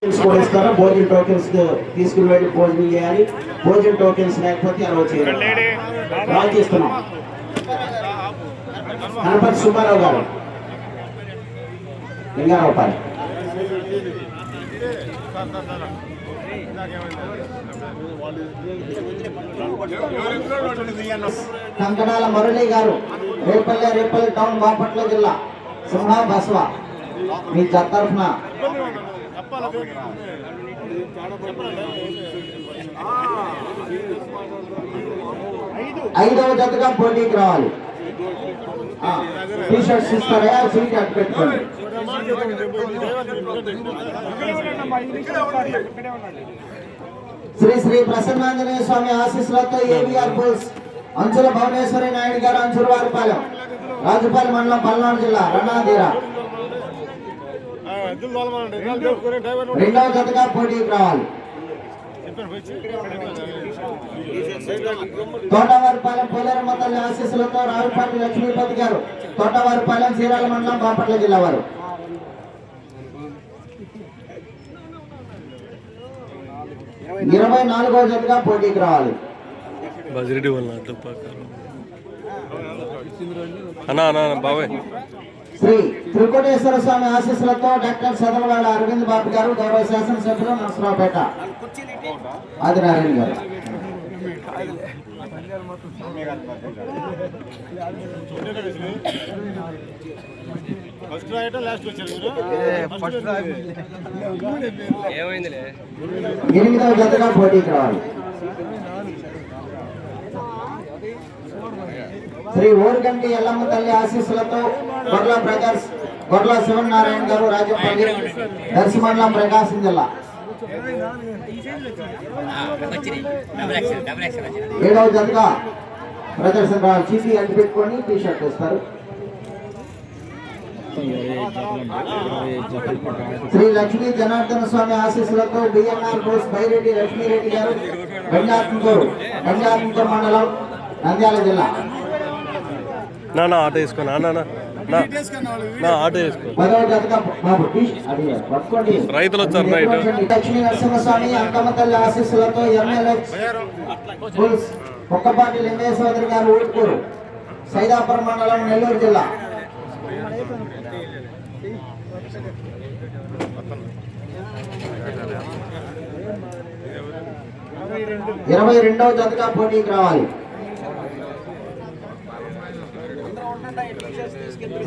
ఇస్తారా భోజన టోకెన్స్ తీసుకుని వెళ్ళి భోజనం చేయాలి. భోజన టోకెన్స్ లేకపోతే అలా చేయాలి. రాజేస్తున్నాం గణపతి సుబ్బారావు గారు లింగారావుపాలి. కంకణాల మురళి గారు రేపల్లి టౌన్ బాపట్ల జిల్లా సింహ బస్వ మీ జత తరఫున ఐదవ జతగా పోటీకి రావాలి. టీ షర్ట్స్ ఇస్తారా? సీట్ అట్టు పెట్టుకోండి. శ్రీ శ్రీ ప్రసన్నాంజనేయ స్వామి ఆశీస్సులతో ఏవిఆర్ బుల్స్ అంచుల భువనేశ్వరి నాయుడు గారు అంచులవారిపాలెం రాజుపాలెం మండలం పల్నాడు జిల్లా రణాధీర రెండవ జతగా పోటీకి రావాలి. తోటవారిపాలెం పోలేరమ్మ తల్లి ఆశీస్సులతో రావిపాటి లక్ష్మీపతి గారు తోటవారిపాలెం చీరాల మండలం బాపట్ల జిల్లా వారు. ఇరవై నాలుగవ జతగా పోటీకి రావాలి. శ్రీ త్రికోటేశ్వర స్వామి ఆశీస్సులతో డాక్టర్ సదలవాడ అరవింద్ బాబు గారు గౌరవ శాసనసభ్యులు నరసరావుపేట ఆదినారాయణ గారు. ఎనిమిదవ జతగా పోటీకి రావాలి. శ్రీ ఓరిగంటి ఎల్లమ్మ తల్లి ఆశీస్సులతో గొడ్ల బ్రదర్స్ గొడ్ల శివనారాయణ గారు రాజపల్లి దర్శి మండలం ప్రకాశం జిల్లా. ఏడవ జతగా ప్రదర్శన చీటీ అంటి పెట్టుకొని టీ షర్ట్ ఇస్తారు. శ్రీ లక్ష్మీ జనార్దన స్వామి ఆశీస్సులతో బిఎన్ఆర్ బోస్ బైరెడ్డి లక్ష్మీరెడ్డి గారు గంజాత్మూరు మండలం నంద్యాల జిల్లా. ఆటో వేసుకోనా ఆటో వేసుకో రైతులు వచ్చారు. లక్ష్మీ నరసింహస్వామి అంకమ్మ తల్లి ఆశీస్సులతో ఎంఎల్ఎక్స్ కుక్కపాటి లింగేశ్వరి గారు ఊరుకూరు సైదాపురం మండలం నెల్లూరు జిల్లా. 22వ జతగా పోటీకి రావాలి.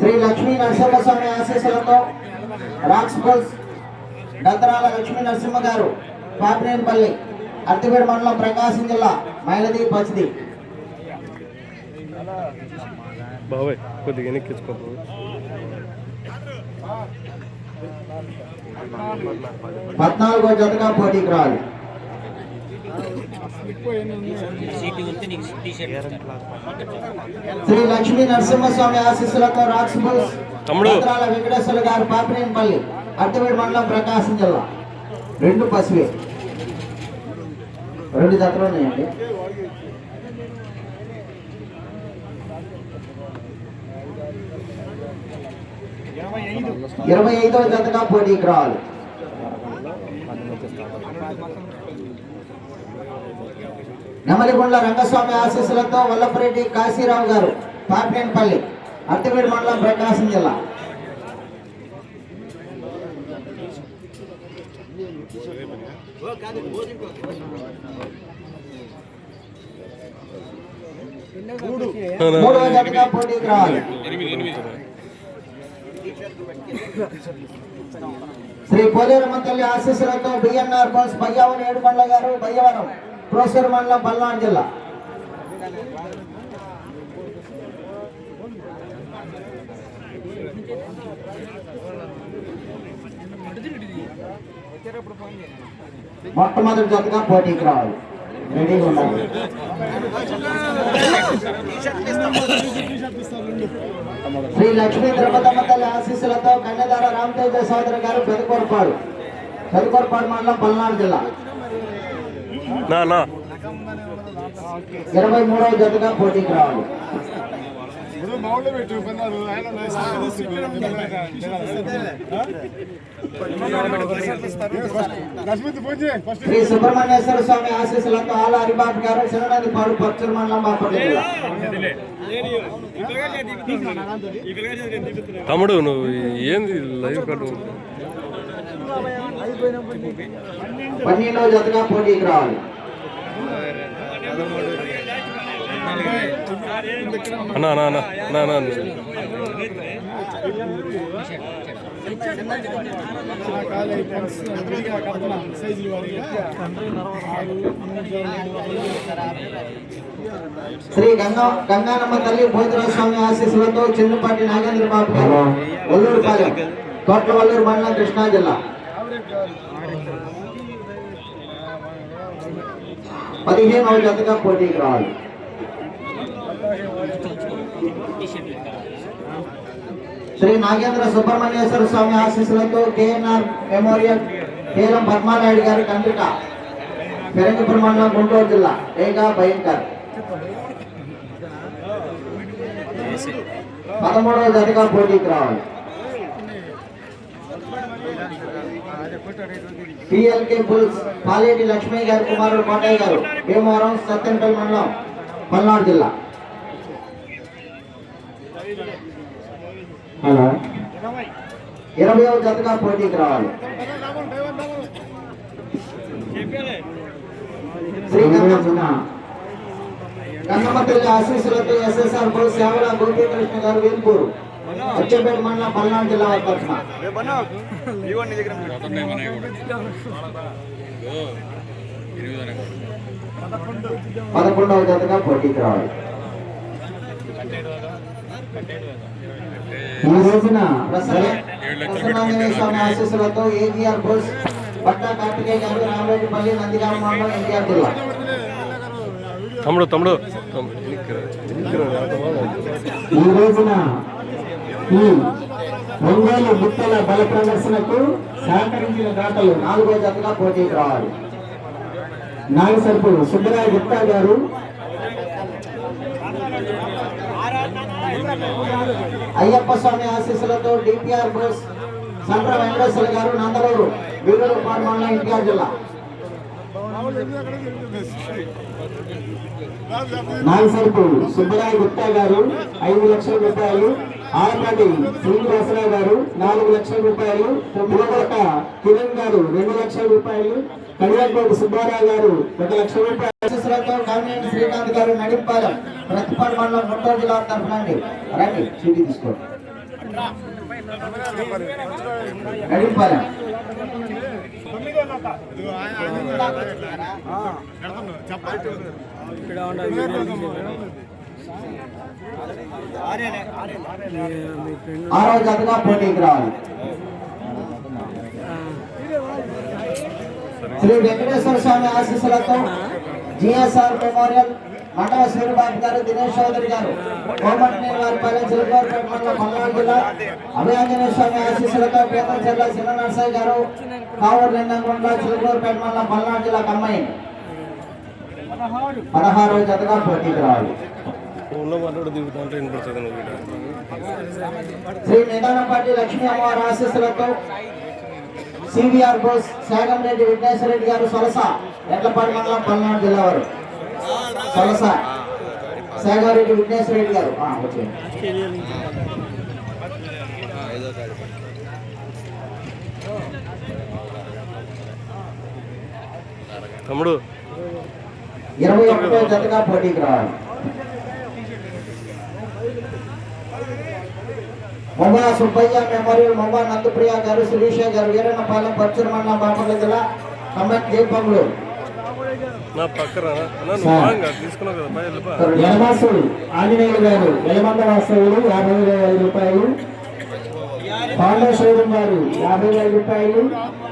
శ్రీ లక్ష్మీ నరసింహస్వామి ఆశీస్సులతో రాక్స్ బుల్స్ దంతరాల లక్ష్మీ నరసింహ గారు పాపినేనిపల్లి అర్తిపేట మండలం ప్రకాశం జిల్లా మైలది పచ్చిది. కొద్దిగా ఎక్కించుకో. 14వ జతగా పోటీకి రావాలి. శ్రీ లక్ష్మీ నరసింహస్వామి ఆశీస్సులతో రాక్స్ బుల్స్ దంతరాల వెంకటేశ్వర గారు పాపినేనిపల్లి అర్తిపేట మండలం ప్రకాశం జిల్లా. 2 పసివే 2 జతలు ఉన్నాయండి. 25వ జతగా పోటీకి రావాలి. నెమలిగొండ్ల రంగస్వామి ఆశీస్సులతో వల్లపరెడ్డి కాశీరావు గారు పాపినేనిపల్లి అర్తిపేట మండలం ప్రకాశం జిల్లా. మూడవ జతగా పోటీకి రావాలి. శ్రీ పోలేరమ్మ తల్లి ఆశీస్సులతో బిఎన్ఆర్ బస్ బయ్యావని ఏడుకొండ గారు బయ్యవరం ప్రోసర్ మండలం పల్నాడు జిల్లా. మొట్టమొదటి జతగా పోటీకి రావాలి. రెడీగా ఉండాలి. శ్రీ లక్ష్మీ ద్రౌపదమ్మ తల్లి ఆశీస్సులతో కన్యదార రామతేజ సోదరి గారు పెదకొరపాడు మండలం పల్నాడు జిల్లా. 23వ జతగా పోటీకి రావాలి. శ్రీ సుబ్రహ్మణ్యేశ్వర స్వామి ఆశీస్సులతో ఆల హరిబాబు గారు చిన్నది పాడు పచ్చూరు మండలం బాపట్ల జిల్లా. తమ్ముడు నువ్వు ఏంది లైవ్ కట్టు పన్నీలో జతగా పోటీకి రావాలి. అన్నా అన్నా అన్నా అన్నా అన్నా శ్రీ గంగానమ్మ తల్లి భోజరాజ స్వామి ఆశీస్సులతో చిన్నపాటి నాగేంద్ర బాబు గారు ఒల్లూరుపాలెం కోట్ల వల్లూరు మండలం కృష్ణా జిల్లా. 15వ జతగా పోటీకి రావాలి. శ్రీ నాగేంద్ర సుబ్రహ్మణ్యేశ్వర స్వామి ఆశీస్సులతో కేఎన్ఆర్ మెమోరియల్ కేలం పద్మానాయుడు గారి కండ్రిక ఫిరంగిపురం మండలం గుంటూరు జిల్లా. ఏగా భయంకర్ 13వ జతగా పోటీకి రావాలి. పిఎల్కే బుల్స్ పాలేటి లక్ష్మీ గారి కుమారుడు కోటయ్య గారు భీమవరం సత్తెనపల్లి మండలం పల్నాడు జిల్లా. 20వ జతగా పోటీకి రావాలి. శ్రీ గంగమ్మ తల్లి ఆశీస్సులతో ఎస్ఎస్ఆర్ బుల్స్ సేవల గోపీకృష్ణ గారు వేల్పూరు అచ్చంపేట మండలం పల్నాడు జిల్లా తరఫున 11వ జతగా పోటీకి రావాలి. ఈ రోజున ప్రసన్నాంజనేయ స్వామి ఆశీస్సులతో ఏజీఆర్ బోస్ పట్టా కార్తికేయ గారు రామరెడ్డిపల్లి నందిగామ మండలం ఎన్టీఆర్ జిల్లా. తమ్ముడు తమ్ముడు ఈ రోజున ఈ ఒంగోలు ముత్తల బల ప్రదర్శనకు సహకరించిన దాతలు 4వ జతగా పోటీకి రావాలి. నాగసర్పు సుబ్బరాయ గుప్తా గారు, అయ్యప్ప స్వామి ఆశీస్సులతో డిపిఆర్ బోస్ సండ్ర వెంకటేశ్వర గారు నందలూరు వీరూరుపాడు మండలం ఎన్టీఆర్ జిల్లా. నాగసర్పు సుబ్బరాయ గుప్తా గారు 5 లక్షల రూపాయలు, ఆర్పాటి శ్రీనివాసరావు గారు 4 లక్షల రూపాయలు, పులకోట కిరణ్ గారు 2 లక్షల రూపాయలు, కడియాకోటి సుబ్బారావు గారు 1 లక్ష రూపాయలు. కామినేని శ్రీకాంత్ గారు నడింపాలెం ప్రతిపాడు మండలం గుంటూరు జిల్లా తరఫున రండి చీటీ తీసుకోండి. నడింపాలెం 6వ జతగా పోటీకి రావాలి. శ్రీ వెంకటేశ్వర స్వామి ఆశీస్సులతో జిఎస్ఆర్ మెమోరియల్ మండల సూర్యబాబు గారు, దినేష్ చౌదరి గారు కోమటినేని వారిపల్లె చిలుకూరుపేట మండలం పల్నాడు జిల్లా. అభయాంజనేయ స్వామి ఆశీస్సులతో పీతలచెర్ల చిన్న నర్సయ్య గారు కావూరు లింగంకొండ చిలుకూరుపేట మండలం పల్నాడు జిల్లా కమ్మాయి 16వ జతగా పోటీకి రావాలి. శ్రీ నిదానపాటి లక్ష్మీ అమ్మవారి ఆశీస్సులతో సివిఆర్ బోస్ సాగంరెడ్డి విఘ్నేశ్వర రెడ్డి గారు సొలస ఎడ్లపాడు మండలం పల్నాడు జిల్లా వారు. సొలస సాగంరెడ్డి విఘ్నేశ్వర రెడ్డి గారు వచ్చేయండి. తమ్ముడు 21వ జతగా పోటీకి రావాలి. మొమ్మా సుబ్బయ్య మెమోరియల్ మొమ్మా నందుప్రియ గారు, శిరీష గారు వీరన్నపాలెం పచ్చూరు మండలం బాపట్ల జిల్లా కమ్మటి దీపంలో. యలమాసుడు ఆంజనేయులు గారు యలమంద వాస్తవులు 50,000 రూపాయలు, పాండవ శోధం గారు 50,000 రూపాయలు,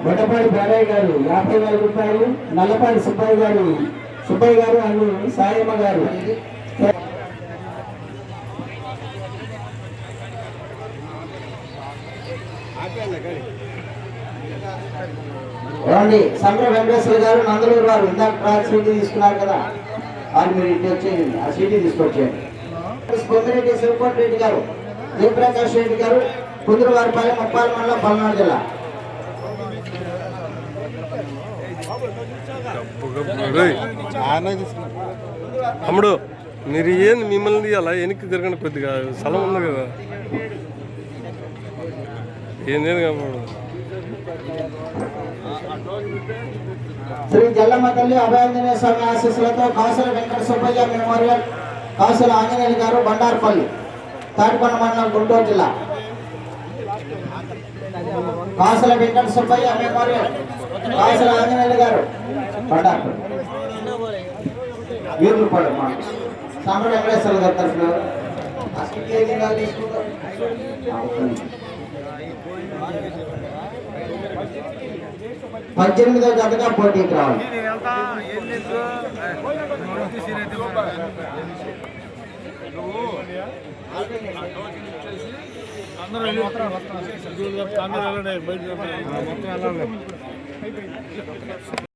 బొట్టపాడి బాలయ్య గారు 50,000 రూపాయలు, నల్లపాడి సుబ్బయ్య గారు అను సాయమ్మ గారు. సంద్ర వెంకటేశ్వర గారు నందలూరు వారు ఇందాక ట్రాక్ సీటీ తీసుకున్నారు కదా, అది మీరు ఇటు వచ్చేయండి, ఆ సీటీ తీసుకొచ్చేయండి. పొంగిరెడ్డి శివకోటి రెడ్డి గారు, జయప్రకాష్ రెడ్డి గారు, కుదురువారిపల్లి ముప్పాల మండలం పల్నాడు జిల్లా. తమ్ముడు మీరు ఏంది మిమ్మల్ని అలా వెనక్కి తిరగండి, కొద్దిగా స్థలం ఉంది కదా. ఏందేది కాబట్టి శ్రీ జల్లమ్మ తల్లి అభయాంజనేయ స్వామి ఆశీస్సులతో కాసుల వెంకట సుబ్బయ్య మెమోరియల్, కాసుల ఆంజనేయులు గారు, బండార్పల్లి, తాటికొండ మండలం, గుంటూరు జిల్లా. కాసుల వెంకట సుబ్బయ్య మెమోరియల్, కాసుల ఆంజనేయులు గారు, బండార్పల్లి. వీరులు పడమ్మా సాంబ వెంకటేశ్వర గారి తరఫున 18వ జతగా పోటీకి రావాలి. అందరూ